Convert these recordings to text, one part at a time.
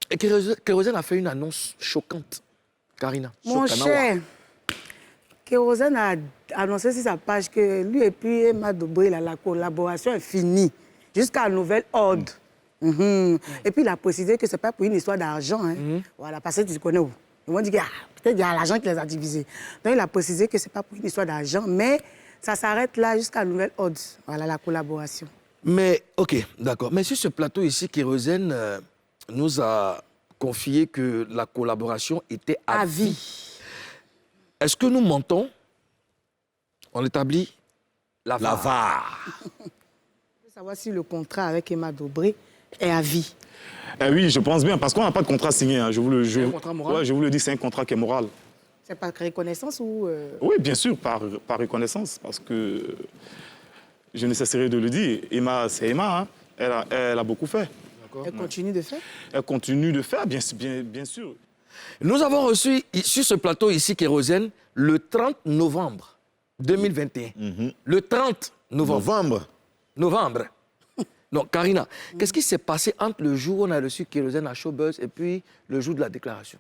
Et Kérosène a fait une annonce choquante. Karina. Mon cher, Kérosène a annoncé sur sa page que lui et puis Emma Dobré, la collaboration est finie jusqu'à nouvel ordre. Et puis il a précisé que ce n'est pas pour une histoire d'argent. Hein. Voilà, parce que tu connais où. Ils m'ont dit que peut-être il y a l'argent qui les a divisés. Donc il a précisé que ce n'est pas pour une histoire d'argent, mais ça s'arrête là jusqu'à nouvel ordre. Voilà la collaboration. Mais, ok, d'accord. Mais sur ce plateau ici, Kérosène nous a confié que la collaboration était à vie. Est-ce que nous mentons? On établit la VAR. Je veux savoir si le contrat avec Emma Dobré est à vie. Oui, je pense bien, parce qu'on n'a pas de contrat signé. Hein. C'est un contrat moral? Ouais, je vous le dis, c'est un contrat qui est moral. C'est par reconnaissance ou... Oui, bien sûr, par reconnaissance, parce que je ne cesserai de le dire. Emma, c'est Emma, hein. Elle a beaucoup fait. Elle continue de faire? Elle continue de faire, bien sûr. Nous avons reçu sur ce plateau ici, Kérosène, le 30 novembre 2021. Le 30 novembre. Novembre. Donc, Karina, qu'est-ce qui s'est passé entre le jour où on a reçu Kérosène à Showbuzz et puis le jour de la déclaration?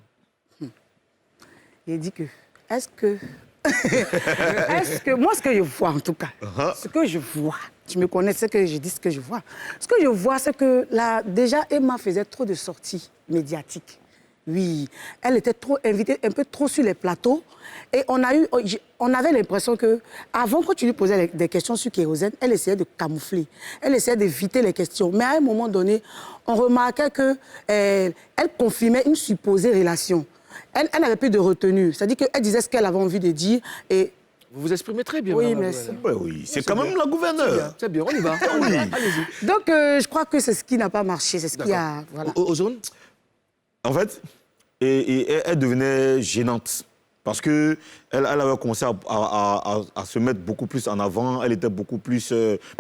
Il dit que... Est-ce que... Moi, ce que je vois, en tout cas, ce que je vois, tu me connais, ce que je dis, ce que je vois. Ce que je vois, c'est que là, déjà, Emma faisait trop de sorties médiatiques. Oui, elle était trop invitée, un peu trop sur les plateaux. Et on avait l'impression que, avant, quand tu lui posais des questions sur Kérosène, elle essayait de camoufler. Elle essayait d'éviter les questions. Mais à un moment donné, on remarquait qu'elle confirmait une supposée relation. Elle n'avait plus de retenue. C'est-à-dire qu'elle disait ce qu'elle avait envie de dire. Et... Vous vous exprimez très bien. Oui, merci. Oui, c'est quand même la gouverneure. C'est bien, on y va. Allez-y. Donc, je crois que c'est ce qui n'a pas marché. C'est ce qui a... Voilà. Ozone? En fait, elle devenait gênante. Parce qu'elle avait commencé à se mettre beaucoup plus en avant. Elle était beaucoup plus...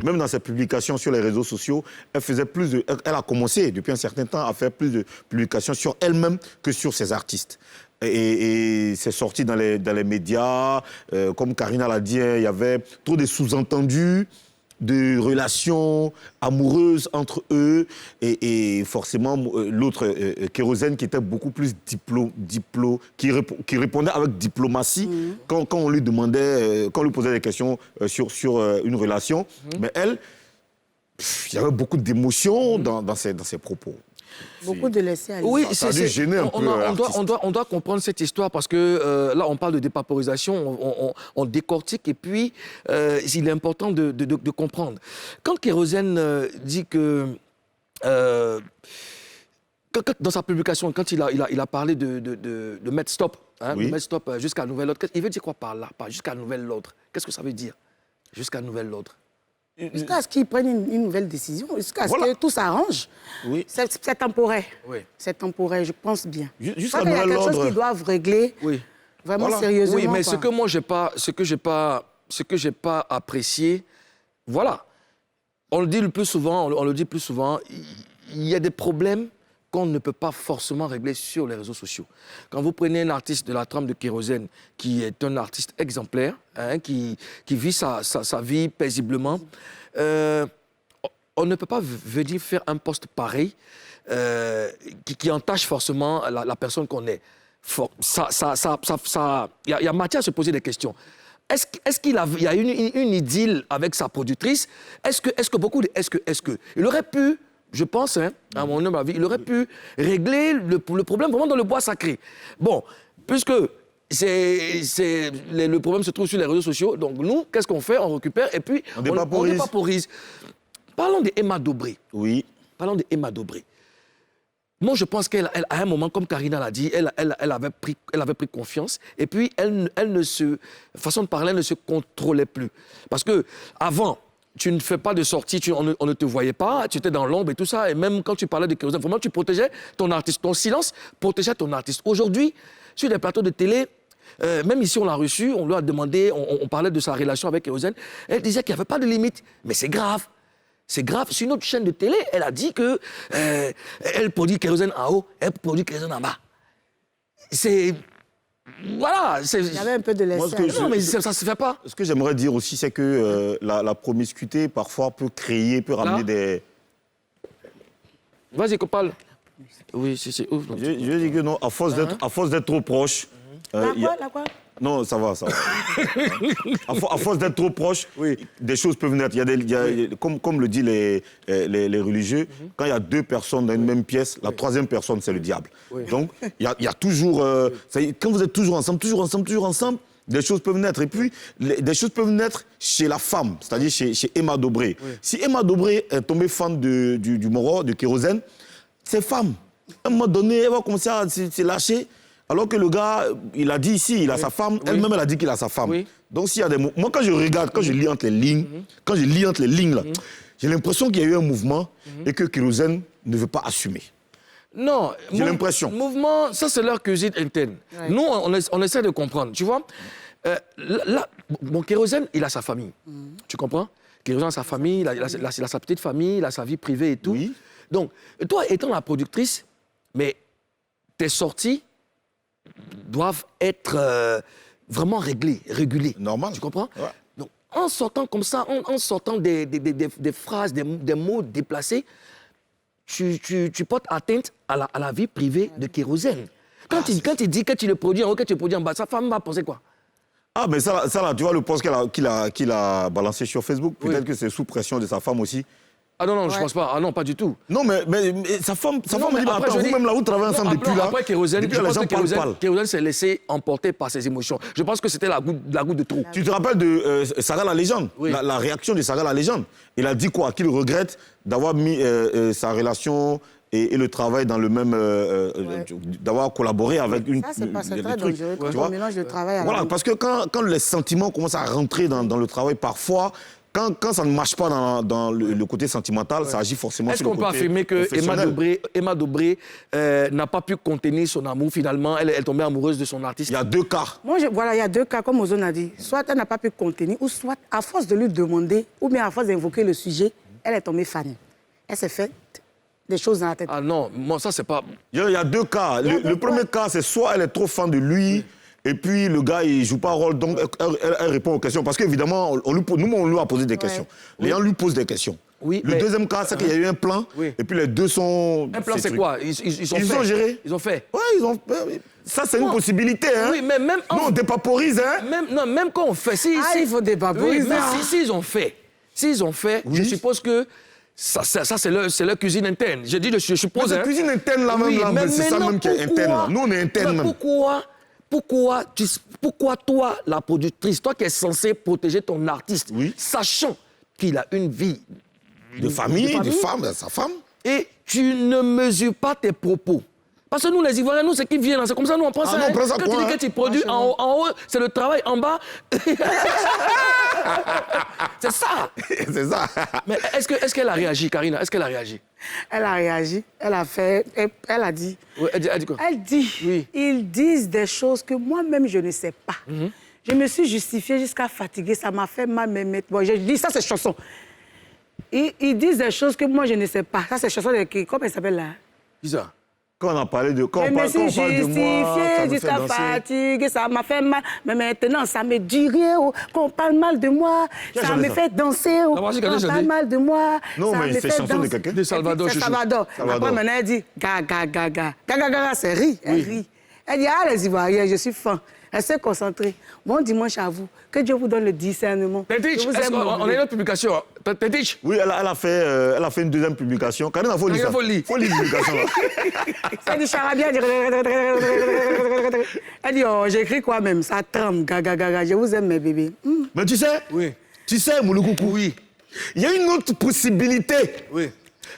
même dans ses publications sur les réseaux sociaux, elle a commencé depuis un certain temps à faire plus de publications sur elle-même que sur ses artistes. Et c'est sorti dans les médias. Comme Karina l'a dit, il y avait trop de sous-entendus, de relations amoureuses entre eux et forcément l'autre Kérosène qui était beaucoup plus qui répondait avec diplomatie quand on lui demandait, quand on lui posait des questions sur une relation. Mais elle, il y avait beaucoup d'émotions dans ses propos. Beaucoup de laisser aller. Oui, ça a dû gêner un peu on doit comprendre cette histoire parce que là, on parle de dépaporisation, on décortique et puis il est important de comprendre. Quand Kérosène dit que... dans sa publication, quand il a parlé de mettre stop, de mettre stop jusqu'à nouvel ordre, il veut dire quoi par là, pas jusqu'à nouvel ordre? Qu'est-ce que ça veut dire, jusqu'à nouvel ordre? Jusqu'à ce qu'ils prennent une nouvelle décision, jusqu'à ce que tout s'arrange. Oui. C'est temporaire. Oui. C'est temporaire, je pense bien. Jusqu'à il y a quelque nouvel chose qu'ils doivent régler vraiment sérieusement. Oui, mais ce que moi, ce que j'ai pas apprécié, voilà. On le dit le plus souvent, il y a des problèmes qu'on ne peut pas forcément régler sur les réseaux sociaux. Quand vous prenez un artiste de la trempe de Kérosène, qui est un artiste exemplaire, qui vit sa vie paisiblement, on ne peut pas venir faire un poste pareil qui entache forcément la personne qu'on est. Il y a matière à se poser des questions. Est-ce qu'il y a une idylle avec sa productrice? Est-ce que il aurait pu, je pense, à mon humble avis, il aurait pu régler le problème vraiment dans le bois sacré. Bon, puisque le problème se trouve sur les réseaux sociaux, donc nous, qu'est-ce qu'on fait? On récupère et puis on dépaporise. Parlons d'Emma Dobré. Oui. Parlons d'Emma Dobré. Moi, je pense qu'à un moment, comme Karina l'a dit, elle avait pris confiance et puis façon de parler, elle ne se contrôlait plus. Parce que avant, tu ne fais pas de sortie, on ne te voyait pas, tu étais dans l'ombre et tout ça. Et même quand tu parlais de Kérosène, vraiment, tu protégeais ton artiste. Ton silence protégeait ton artiste. Aujourd'hui, sur les plateaux de télé, même ici, on l'a reçu, on lui a demandé, on parlait de sa relation avec Kérosène. Elle disait qu'il n'y avait pas de limite. Mais c'est grave. C'est grave. Sur une autre chaîne de télé, elle a dit qu'elle produit Kérosène en haut, elle produit Kérosène en bas. C'est... Voilà. Il y avait un peu de laisser. Non, mais ça ne se fait pas. Ce que j'aimerais dire aussi, c'est que la promiscuité, parfois, peut ramener des... Vas-y, Copal. Oui, c'est ouf. Je dis que non, à force d'être trop proche... La quoi Non, ça va. À force d'être trop proche, des choses peuvent naître. Comme le disent les religieux, quand il y a 2 personnes dans une même pièce, la 3e personne, c'est le diable. Donc, il y a toujours... quand vous êtes toujours ensemble, des choses peuvent naître. Et puis, des choses peuvent naître chez la femme, c'est-à-dire chez Emma Dobré. Si Emma Dobré est tombée fan du Moro, de Kérosène, c'est femme. À un moment donné, elle va commencer à se lâcher. Alors que le gars, il a dit ici, il a sa femme, elle-même, elle a dit qu'il a sa femme. Donc, s'il y a des mots... Moi, quand je regarde, quand je lis entre les lignes, là, j'ai l'impression qu'il y a eu un mouvement et que Kérosène ne veut pas assumer. Non. J'ai l'impression. Mouvement, ça, c'est leur cuisine interne. Nous, on essaie de comprendre. Tu vois, là, bon, Kérosène, il a sa famille. Tu comprends? Kérosène a sa famille, il a sa petite famille, il a sa vie privée et tout. Oui. Donc, toi, étant la productrice, mais tes sorties doivent être vraiment régulées. Normal. Tu comprends? Ouais. Donc, en sortant comme ça, en sortant des phrases, des mots déplacés, tu portes atteinte à la vie privée de Kérosène. Quand il dit que tu le produis en haut, que tu le produis en bas, sa femme va penser quoi? Ah, mais ça là, tu vois le post qu'il a balancé sur Facebook, peut-être que c'est sous pression de sa femme aussi. Ah non, je pense pas. Ah non, pas du tout. Non, mais sa femme me dit, attends, vous-même là, vous travaillez ensemble depuis là. Après Kérosène, depuis là, les gens parlent. Kérosène s'est laissé emporter par ses émotions. Je pense que c'était la goutte de trop. Tu te rappelles de Sarah la légende, la réaction de Sarah la légende. Il a dit quoi? Qu'il regrette d'avoir mis sa relation et le travail dans le même... d'avoir collaboré avec une... Ça, c'est pas très dangereux quand on mélange le travail à Voilà, parce que quand les sentiments commencent à rentrer dans le travail, parfois... Quand ça ne marche pas dans le côté sentimental, ça agit forcément sur le côté professionnel. Est-ce qu'on peut affirmer que Emma Dobré n'a pas pu contenir son amour finalement? Elle est tombée amoureuse de son artiste. Il y a 2 cas. Voilà, il y a 2 cas, comme Ozone a dit. Soit elle n'a pas pu contenir, ou soit, à force de lui demander, ou bien à force d'invoquer le sujet, elle est tombée fan. Elle s'est fait des choses dans la tête. Ah non, moi ça c'est pas... Il y a 2 cas. Le premier cas, c'est soit elle est trop fan de lui... Et puis, le gars, il ne joue pas un rôle, donc elle répond aux questions. Parce qu'évidemment, on lui a posé des questions. Les gens lui posent des questions. Oui, le deuxième cas, c'est qu'il y a eu un plan, et puis les 2 sont... Un plan, c'est quoi? Ils ont géré. Ils ont fait. Oui, ils ont... Ça, c'est une possibilité, hein. Oui, mais même... Non, on dépaporise, hein. Même quand on fait... il faut dépaporiser. Oui, mais s'ils ont fait, je suppose que... Ça c'est leur cuisine interne. Je suppose... Mais cuisine interne, là, même, c'est ça même qui est interne. Nous, on est interne, même. Pourquoi toi, la productrice, toi qui es censée protéger ton artiste, sachant qu'il a une vie de famille, de femme, sa femme, et tu ne mesures pas tes propos? Parce que nous, les Ivoiriens, nous, c'est qui viennent, c'est comme ça, nous, on pense ça. Quand tu dis que tu produis en haut, c'est le travail, en bas... C'est ça. C'est ça. Mais est-ce qu'elle a réagi, Karina? Est-ce qu'elle a réagi? Elle a réagi, elle a dit... Oui, elle dit quoi? Elle dit, ils disent des choses que moi-même, je ne sais pas. Je me suis justifiée jusqu'à fatiguer, ça m'a fait mal me mettre... Bon, je dis, ça, c'est chanson. Ils disent des choses que moi, je ne sais pas. Ça, c'est chanson de qui? Comment elle s'appelle, là? Qui ça? Quand on a parlé de... Je me suis justifiée jusqu'à fatiguer, ça m'a fait mal. Mais maintenant, ça me dit rien, qu'on parle mal de moi. Ça me fait danser, qu'on parle mal de moi. Non, mais c'est chanson de quelqu'un. De Salvador. C'est Salvador. Après, maintenant, elle dit, gaga, gaga. Gaga, gaga, c'est ri. Elle rit. Elle dit, ah, les Ivoiriens, je suis fan. Elle s'est concentrée. Bon dimanche à vous. Que Dieu vous donne le discernement. Tétich, on a une autre publication. Tétich? Oui, elle a fait une deuxième publication. Karina, il faut lire ça. Il faut lire la publication. Elle dit charabia. Elle dit, oh, j'écris quoi même? Ça tremble, gaga, gaga. Je vous aime, mes bébés. Mais tu sais, Mouloukoukou, oui. Il y a une autre possibilité. Oui.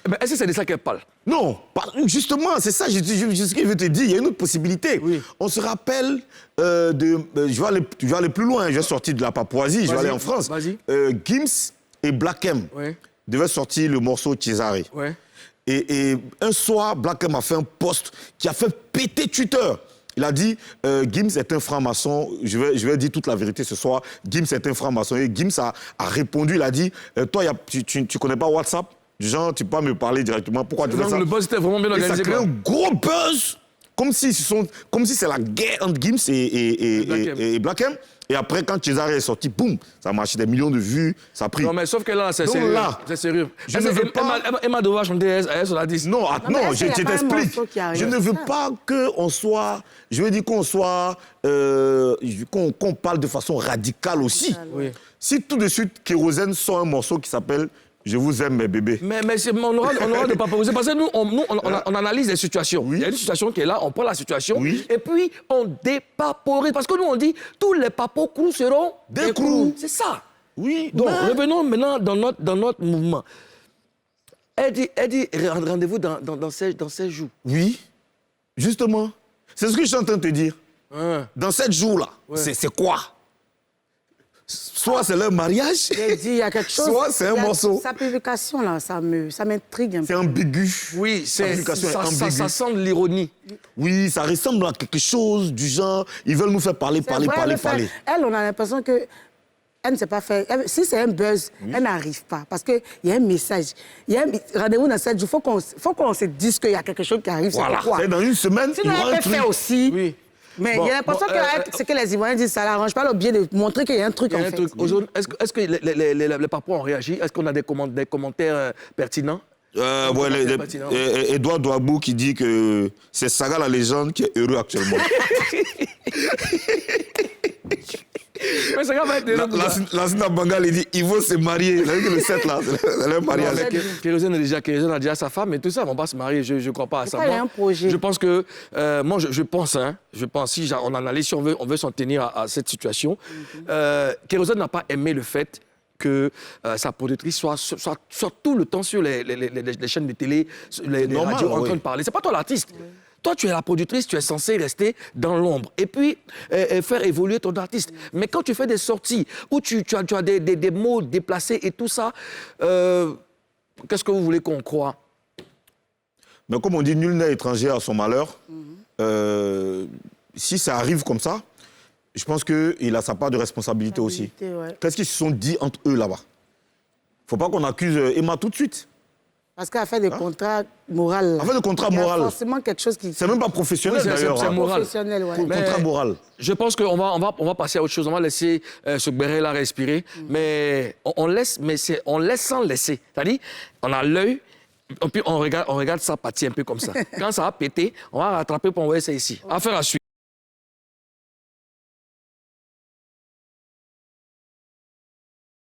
Mais est-ce que c'est de ça qu'elle parle? Non, justement, c'est ça, ce que je veux te dire, il y a une autre possibilité. Oui. On se rappelle je vais aller plus loin, je vais sortir de la Papouasie, je vais aller en France. Gims et Black M devaient sortir le morceau Cesare. Ouais. Et un soir, Black M a fait un post qui a fait péter Twitter. Il a dit, Gims est un franc-maçon, je vais dire toute la vérité ce soir, Gims est un franc-maçon. Et Gims a répondu, il a dit, toi, tu connais pas WhatsApp? Genre, tu peux pas me parler directement, pourquoi tu fais ça? Le buzz était vraiment bien organisé. Et ça crée un gros buzz comme si c'est la guerre entre Gims et Black M. Et après, quand César est sorti, boum, ça a marché des millions de vues, ça a pris. Non, mais sauf que là, c'est sérieux. C'est sérieux. Je ne veux pas... Emma devait chanter elle sur la 10. Non, je t'explique. Je ne veux pas qu'on soit... Je veux dire qu'on soit... qu'on parle de façon radicale aussi. Oui. Si tout de suite, Kérosène sort un morceau qui s'appelle « Je vous aime, mes bébés ». Mais on aura de pas poser. Parce que nous, on analyse les situations. Oui. Il y a une situation qui est là, on prend la situation, et puis on dépaporise. Parce que nous, on dit, tous les papos-crous seront des crous. C'est ça. Oui. Donc, revenons maintenant dans notre mouvement. Elle dit rendez-vous dans 16 jours. Oui, justement. C'est ce que je suis en train de te dire. Dans 7 jours-là, c'est quoi? Soit c'est leur mariage, il y a quelque chose, soit c'est un morceau. Sa publication, là, ça m'intrigue un peu. C'est ambigu. Oui, ça sent de l'ironie. Oui, ça ressemble à quelque chose du genre, ils veulent nous faire parler. Elle, on a l'impression que elle ne sait pas faire. Si c'est un buzz, elle n'arrive pas. Parce qu'il y a un message. Il y a un rendez-vous dans 7 jours. Il faut qu'on se dise qu'il y a quelque chose qui arrive. Voilà. C'est pourquoi. Dans une semaine, sinon, il y aura un truc. fait aussi. Oui. Mais il y a l'impression que ce que les Ivoiriens disent, ça l'arrange pas, le bien de montrer qu'il y a un truc en fait. Est-ce que les papous ont réagi? Est-ce qu'on a des commentaires pertinents? Edouard Douabou qui dit que c'est Saga la légende qui est heureux actuellement. Mais Saga va être heureux. La Bangal, il dit Ivo s'est marié. Il a dit que le 7 là, c'est leur mariage. Kérosène a déjà sa femme et tout ça, ils ne vont pas se marier. Je ne crois pas à ça. Il y a un projet. Je pense que, moi, je pense, si on analyse, si on veut s'en tenir à cette situation, Kérosène n'a pas aimé le fait que sa productrice soit tout le temps sur les chaînes de télé, les radios en train de parler. C'est pas toi l'artiste. Oui. Toi, tu es la productrice, tu es censé rester dans l'ombre et puis faire évoluer ton artiste. Mais quand tu fais des sorties où tu as des mots déplacés et tout ça, qu'est-ce que vous voulez qu'on croie? Mais comme on dit, nul n'est étranger à son malheur. Si ça arrive comme ça, je pense qu'il a sa part de responsabilité aussi. Ouais. Qu'est-ce qu'ils se sont dit entre eux là-bas? Il ne faut pas qu'on accuse Emma tout de suite. Parce qu'elle a fait des contrats moraux. Elle a fait des contrats moraux. Il y a forcément quelque chose qui... C'est même pas professionnel d'ailleurs. C'est moral. Professionnel, ouais. Contrat moral. Je pense qu'on va passer à autre chose. On va laisser ce béret-là respirer. Mais on laisse sans laisser. C'est-à-dire, on a l'œil, puis on regarde ça partir un peu comme ça. Quand ça va péter, on va rattraper pour envoyer ça ici. Affaire à suivre.